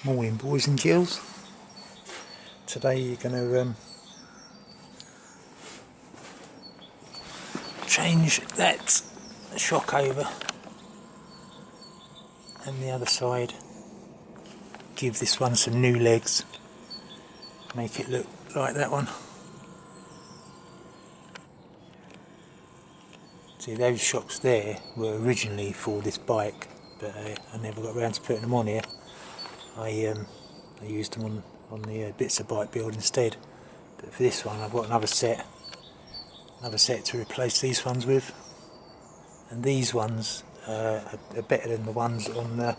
Morning boys and girls. Today you're going to change that shock over and the other side, give this one some new legs, make it look like that one. See, those shocks there were originally for this bike, but I never got around to putting them on here. I used them on the Bitsa bike build instead, but for this one I've got another set to replace these ones with, and these ones are better than the ones on the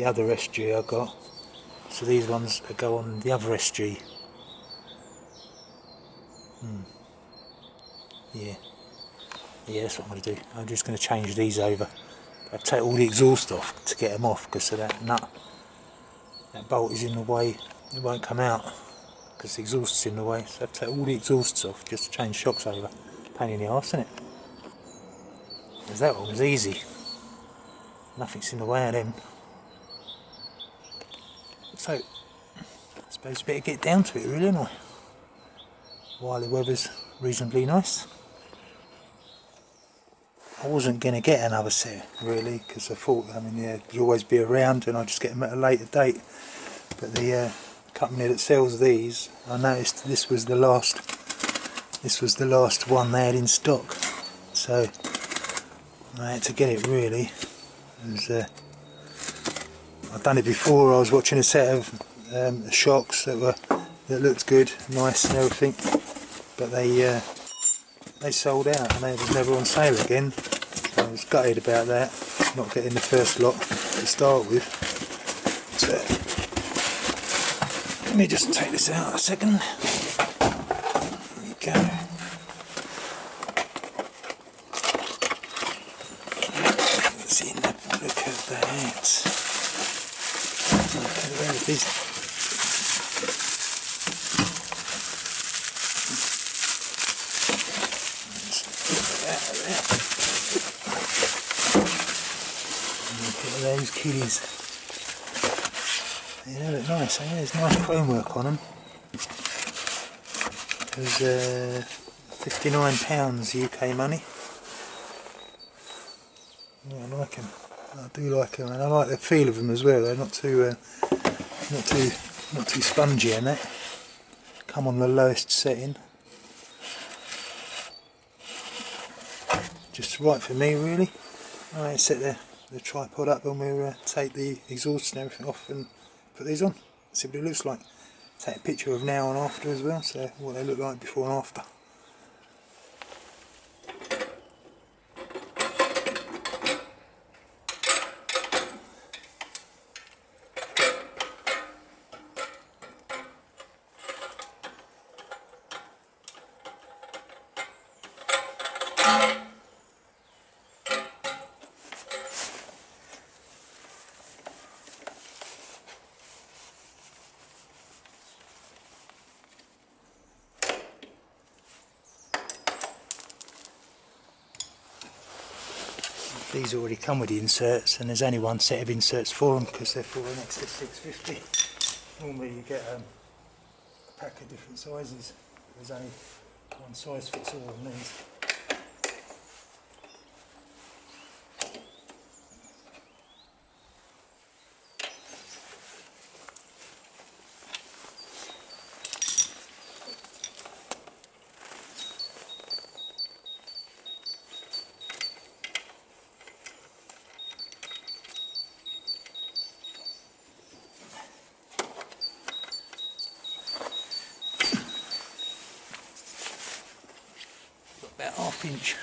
other SG I got, so these ones go on the other SG. Yeah, that's what I'm going to do. I'm just going to change these over. I've taken all the exhaust off to get them off because of that nut. That bolt is in the way, it won't come out because the exhaust is in the way, so I've taken all the exhausts off just to change shocks over. Pain in the arse, isn't it? Because that one was easy, nothing's in the way of them. So I suppose better get down to it really, ain't I? While the weather's reasonably nice. I wasn't going to get another set really, because I thought, you'd always be around and I'd just get them at a later date. But the company that sells these, I noticed this was the last one they had in stock, so I had to get it really. I've done it before. I was watching a set of shocks that looked good, nice and everything, but they sold out and they was never on sale again. So I was gutted about that, not getting the first lot to start with. So let me just take this out a second. There we go. Let's see, look at that. Look at these. Those kiddies, yeah, they look nice. There's nice chrome work on them. It was £59 UK money. Yeah, I like them. I do like them, and I like the feel of them as well. They're not too spongy, and that come on the lowest setting. Just right for me, really. Alright, set the tripod up and we'll take the exhaust and everything off and put these on, see what it looks like. Take a picture of now and after as well, so what they look like before and after. These already come with the inserts, and there's only one set of inserts for them because they're for an XS650. Normally you get a pack of different sizes. There's only one size fits all of these. About half inch,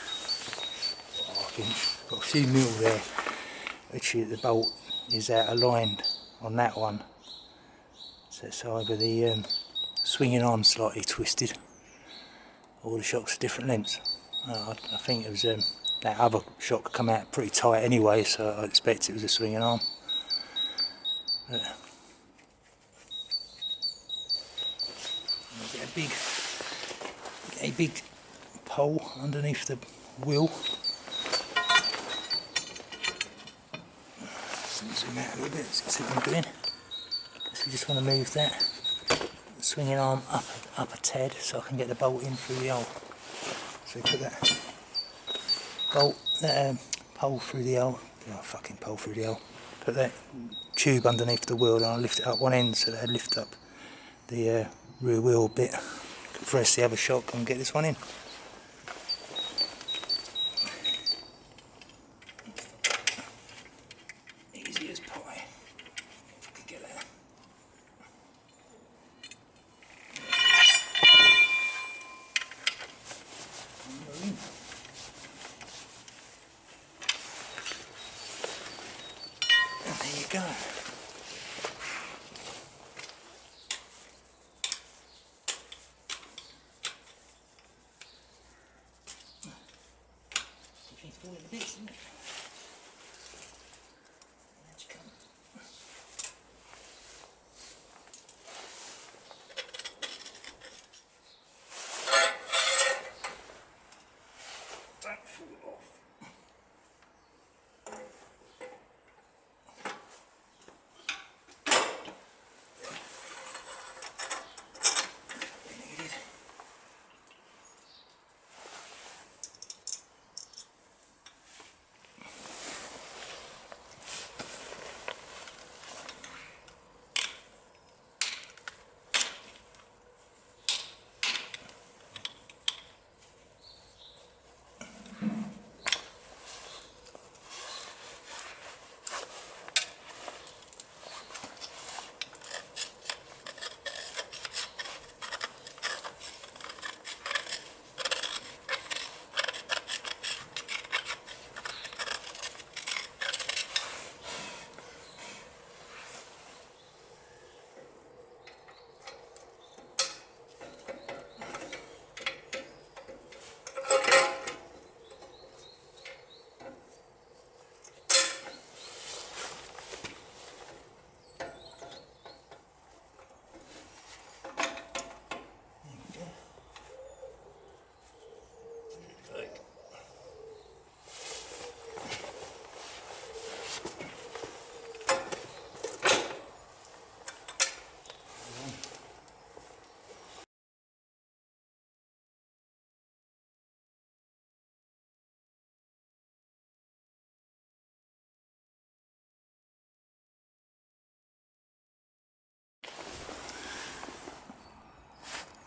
got a few mil there. Actually the bolt is out of line on that one, so it's either the swinging arm slightly twisted. All the shocks are different lengths. I think it was that other shock come out pretty tight anyway, so I expect it was a swinging arm. But get a big pole underneath the wheel. Zoom out a little bit, see what I'm doing. So you just want to move that swinging arm up a tad so I can get the bolt in through the hole. So put that pole through the hole. Oh, fucking pole through the hole. Put that tube underneath the wheel and I'll lift it up one end so that I lift up the rear wheel bit. Compress the other shock and get this one in. Easy as pie. If I could get that. And there you go. She's falling to bits, isn't it? How'd you come? Don't fall off.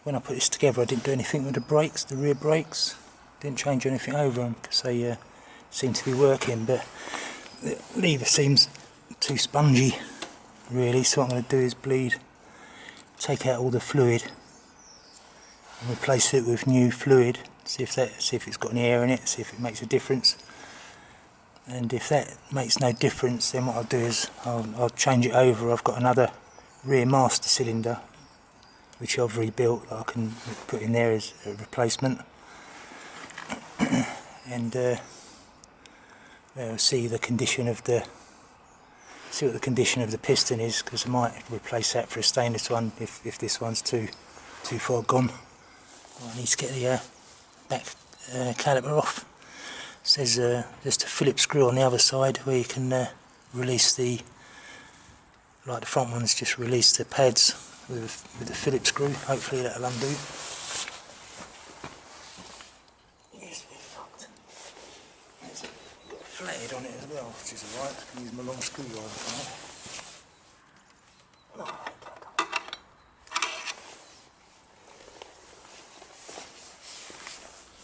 When I put this together I didn't do anything with the brakes, the rear brakes. Didn't change anything over them because they seem to be working, but the lever seems too spongy really, so what I'm going to do is take out all the fluid and replace it with new fluid, see if it's got any air in it, see if it makes a difference. And if that makes no difference, then what I'll do is I'll change it over. I've got another rear master cylinder which I've rebuilt that I can put in there as a replacement. And we'll see what the condition of the piston is, because I might replace that for a stainless one if this one's too far gone. I need to get the back caliper off. There's just a Phillips screw on the other side where you can release the, like the front one's just release the pads with the Phillips screw. Hopefully that'll undo. Yes, we're fucked. It's got a flathead on it as well, which is alright. I can use my long screwdriver for that.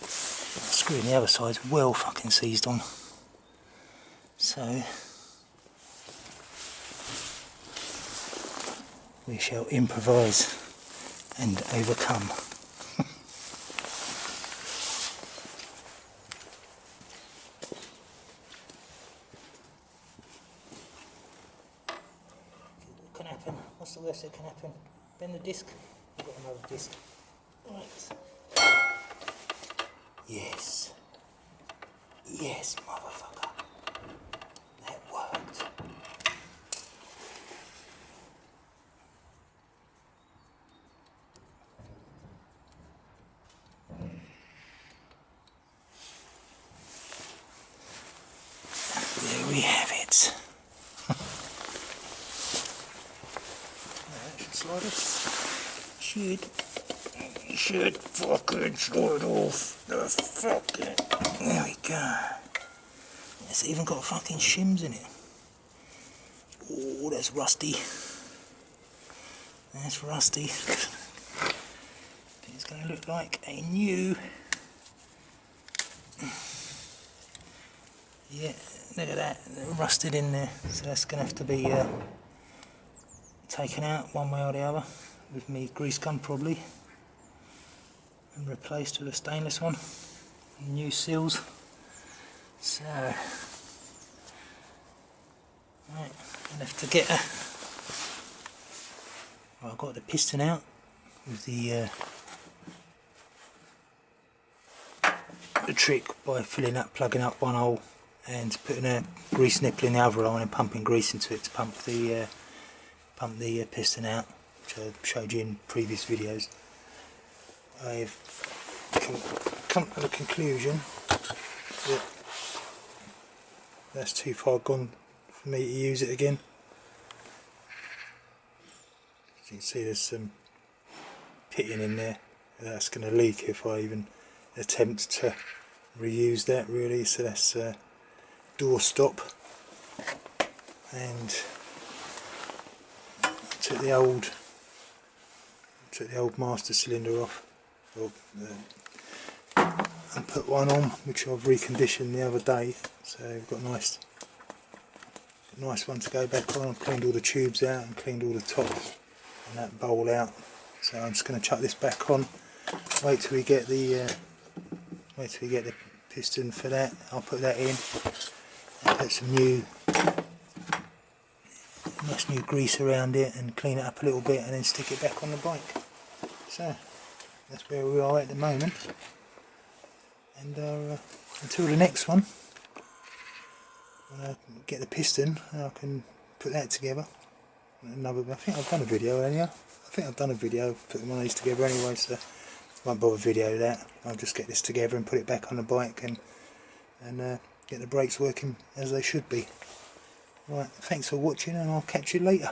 The screw on the other side's well fucking seized on. So we shall improvise and overcome. What can happen? What's the worst that can happen? Bend the disc. I've got another disc. Right. Yes. Yes, motherfucker. That worked. There we have it. That should slide off. Should fucking slide off. The fucking. There we go. It's even got fucking shims in it. Oh, that's rusty. That's rusty. It's going to look like a new. Yeah, look at that, rusted in there. So that's going to have to be taken out one way or the other with me grease gun probably, and replaced with a stainless one. New seals. So, right, I'll have to get a. Well, I've got the piston out with the trick by filling up, plugging up one hole and putting a grease nipple in the other hole and pumping grease into it to pump the piston out, which I showed you in previous videos. I've come to the conclusion that that's too far gone for me to use it again. As you can see, there's some pitting in there that's going to leak if I even attempt to reuse that really. So that's door stop, and took the old master cylinder off, and put one on which I've reconditioned the other day. So I've got a nice one to go back on. I've cleaned all the tubes out and cleaned all the top and that bowl out. So I'm just going to chuck this back on. Wait till we get the piston for that. I'll put that in and put some nice new grease around it and clean it up a little bit, and then stick it back on the bike. So that's where we are at the moment, and until the next one, when I get the piston, I can put that together. I think I've done a video earlier. I think I've done a video of putting one of these together anyway, so I won't bother video that. I'll just get this together and put it back on the bike and get the brakes working as they should be. Right, thanks for watching, and I'll catch you later.